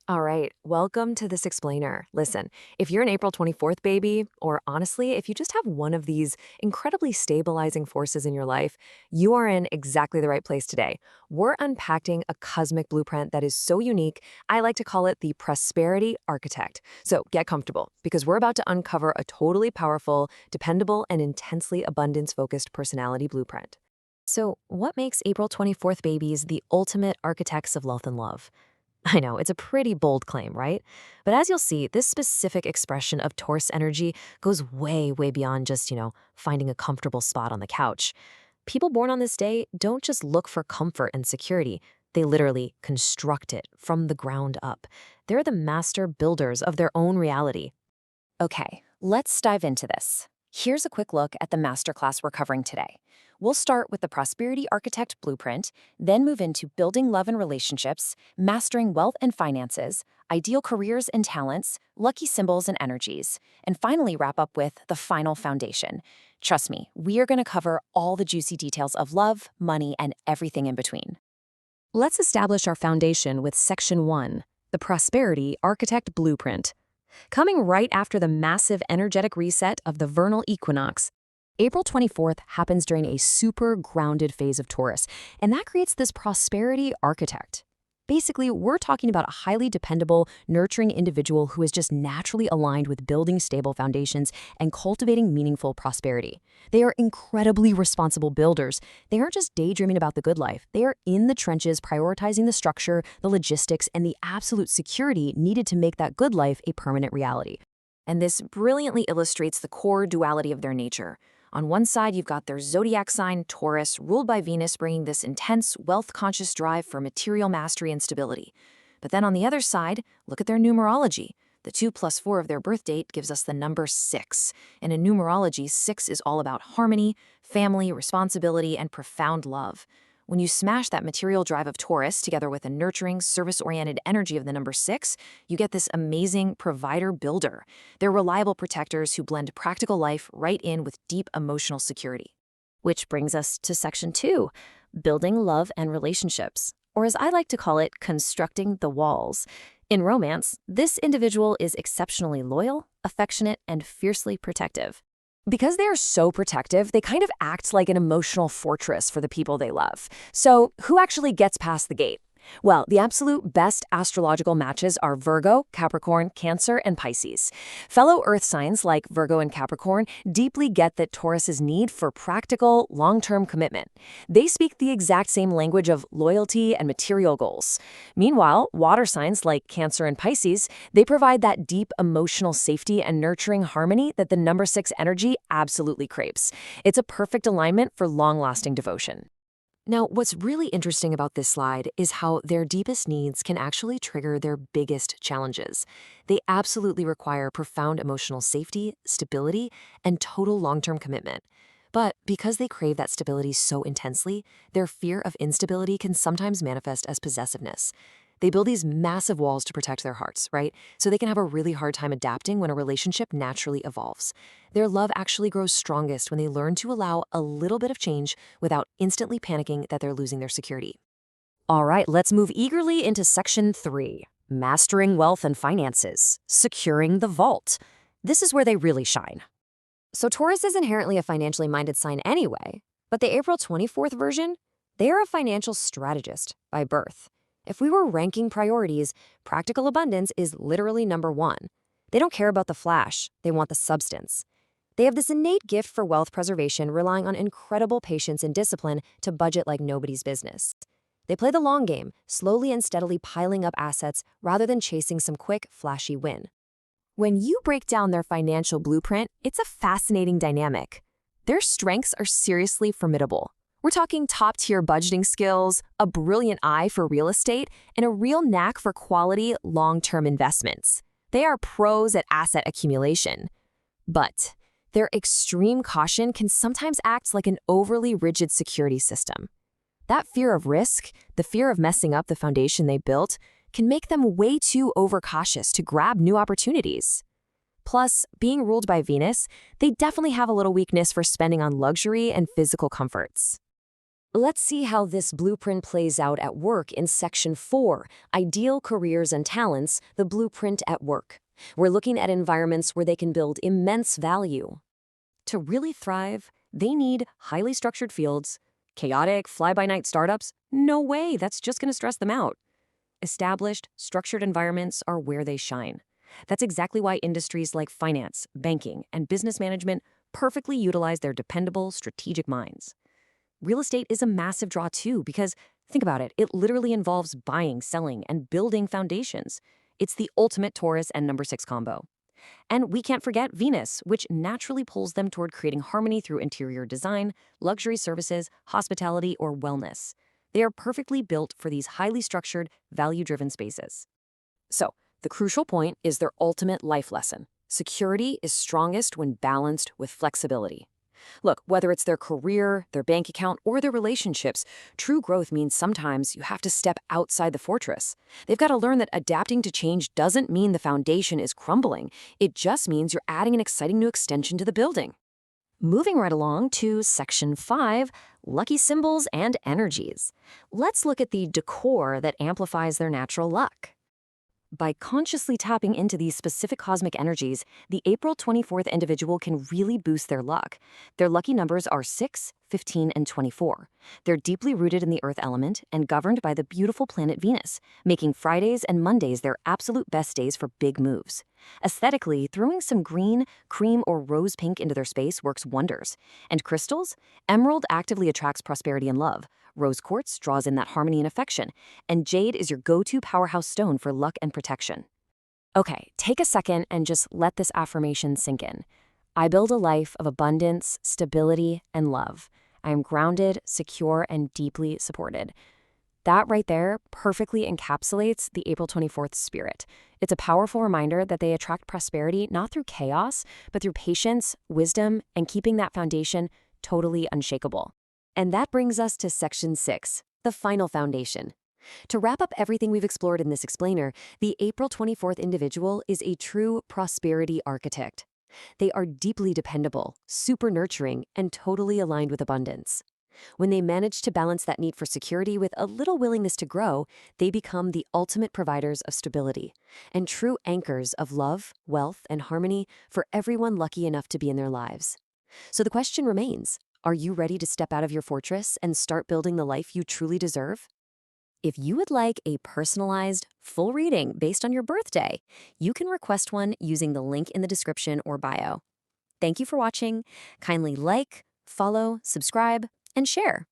All right, welcome to this explainer. Listen, if you're an April 24th baby, or honestly, if you just have one of these incredibly stabilizing forces in your life, you are in exactly the right place today. We're unpacking a cosmic blueprint that is so unique, I like to call it the prosperity architect. So get comfortable, because we're about to uncover a totally powerful, dependable, and intensely abundance-focused personality blueprint. So, what makes April 24th babies the ultimate architects of wealth and love? I know, it's a pretty bold claim, right? But as you'll see, this specific expression of Taurus energy goes way, way beyond just, finding a comfortable spot on the couch. People born on this day don't just look for comfort and security. They literally construct it from the ground up. They're the master builders of their own reality. Okay, let's dive into this. Here's a quick look at the masterclass we're covering today. We'll start with the Prosperity Architect Blueprint, then move into building love and relationships, mastering wealth and finances, ideal careers and talents, lucky symbols and energies, and finally wrap up with the final foundation. Trust me, we are going to cover all the juicy details of love, money, and everything in between. Let's establish our foundation with Section 1, the Prosperity Architect Blueprint. Coming right after the massive energetic reset of the vernal equinox, April 24th happens during a super grounded phase of Taurus, and that creates this prosperity architect. Basically, we're talking about a highly dependable, nurturing individual who is just naturally aligned with building stable foundations and cultivating meaningful prosperity. They are incredibly responsible builders. They aren't just daydreaming about the good life. They are in the trenches prioritizing the structure, the logistics, and the absolute security needed to make that good life a permanent reality. And this brilliantly illustrates the core duality of their nature. On one side, you've got their zodiac sign, Taurus, ruled by Venus, bringing this intense, wealth-conscious drive for material mastery and stability. But then on the other side, look at their numerology. The 2 plus 4 of their birth date gives us the number 6. And in numerology, 6 is all about harmony, family, responsibility, and profound love. When you smash that material drive of Taurus together with a nurturing, service-oriented energy of the number 6, you get this amazing provider-builder. They're reliable protectors who blend practical life right in with deep emotional security. Which brings us to Section 2, building love and relationships, or as I like to call it, constructing the walls. In romance, this individual is exceptionally loyal, affectionate, and fiercely protective. Because they are so protective, they kind of act like an emotional fortress for the people they love. So, who actually gets past the gate? Well, the absolute best astrological matches are Virgo, Capricorn, Cancer, and Pisces. Fellow Earth signs like Virgo and Capricorn deeply get that Taurus's need for practical, long-term commitment. They speak the exact same language of loyalty and material goals. Meanwhile, water signs like Cancer and Pisces, they provide that deep emotional safety and nurturing harmony that the number 6 energy absolutely craves. It's a perfect alignment for long-lasting devotion. Now, what's really interesting about this slide is how their deepest needs can actually trigger their biggest challenges. They absolutely require profound emotional safety, stability, and total long-term commitment. But because they crave that stability so intensely, their fear of instability can sometimes manifest as possessiveness. They build these massive walls to protect their hearts, right? So they can have a really hard time adapting when a relationship naturally evolves. Their love actually grows strongest when they learn to allow a little bit of change without instantly panicking that they're losing their security. All right, let's move eagerly into Section 3, mastering wealth and finances, securing the vault. This is where they really shine. So Taurus is inherently a financially minded sign anyway, but the April 24th version, they are a financial strategist by birth. If we were ranking priorities, practical abundance is literally number 1. They don't care about the flash, they want the substance. They have this innate gift for wealth preservation, relying on incredible patience and discipline to budget like nobody's business. They play the long game, slowly and steadily piling up assets rather than chasing some quick, flashy win. When you break down their financial blueprint, it's a fascinating dynamic. Their strengths are seriously formidable. We're talking top-tier budgeting skills, a brilliant eye for real estate, and a real knack for quality, long-term investments. They are pros at asset accumulation. But their extreme caution can sometimes act like an overly rigid security system. That fear of risk, the fear of messing up the foundation they built, can make them way too overcautious to grab new opportunities. Plus, being ruled by Venus, they definitely have a little weakness for spending on luxury and physical comforts. Let's see how this blueprint plays out at work in Section 4, Ideal Careers and Talents, the Blueprint at Work. We're looking at environments where they can build immense value. To really thrive, they need highly structured fields. Chaotic, fly-by-night startups? No way, that's just going to stress them out. Established, structured environments are where they shine. That's exactly why industries like finance, banking, and business management perfectly utilize their dependable, strategic minds. Real estate is a massive draw too because, think about it, it literally involves buying, selling, and building foundations. It's the ultimate Taurus and number 6 combo. And we can't forget Venus, which naturally pulls them toward creating harmony through interior design, luxury services, hospitality, or wellness. They are perfectly built for these highly structured, value-driven spaces. So, the crucial point is their ultimate life lesson. Security is strongest when balanced with flexibility. Look, whether it's their career, their bank account, or their relationships, true growth means sometimes you have to step outside the fortress. They've got to learn that adapting to change doesn't mean the foundation is crumbling. It just means you're adding an exciting new extension to the building. Moving right along to Section 5, Lucky Symbols and Energies. Let's look at the decor that amplifies their natural luck. By consciously tapping into these specific cosmic energies, the April 24th individual can really boost their luck. Their lucky numbers are 6, 15, and 24. They're deeply rooted in the earth element and governed by the beautiful planet Venus, making Fridays and Mondays their absolute best days for big moves. Aesthetically, throwing some green, cream, or rose pink into their space works wonders. And crystals? Emerald actively attracts prosperity and love. Rose quartz draws in that harmony and affection, and jade is your go-to powerhouse stone for luck and protection. Okay, take a second and just let this affirmation sink in. I build a life of abundance, stability, and love. I am grounded, secure, and deeply supported. That right there perfectly encapsulates the April 24th spirit. It's a powerful reminder that they attract prosperity not through chaos, but through patience, wisdom, and keeping that foundation totally unshakable. And that brings us to Section 6, the final foundation. To wrap up everything we've explored in this explainer, the April 24th individual is a true prosperity architect. They are deeply dependable, super nurturing, and totally aligned with abundance. When they manage to balance that need for security with a little willingness to grow, they become the ultimate providers of stability and true anchors of love, wealth, and harmony for everyone lucky enough to be in their lives. So the question remains, are you ready to step out of your fortress and start building the life you truly deserve? If you would like a personalized, full reading based on your birthday, you can request one using the link in the description or bio. Thank you for watching. Kindly like, follow, subscribe, and share.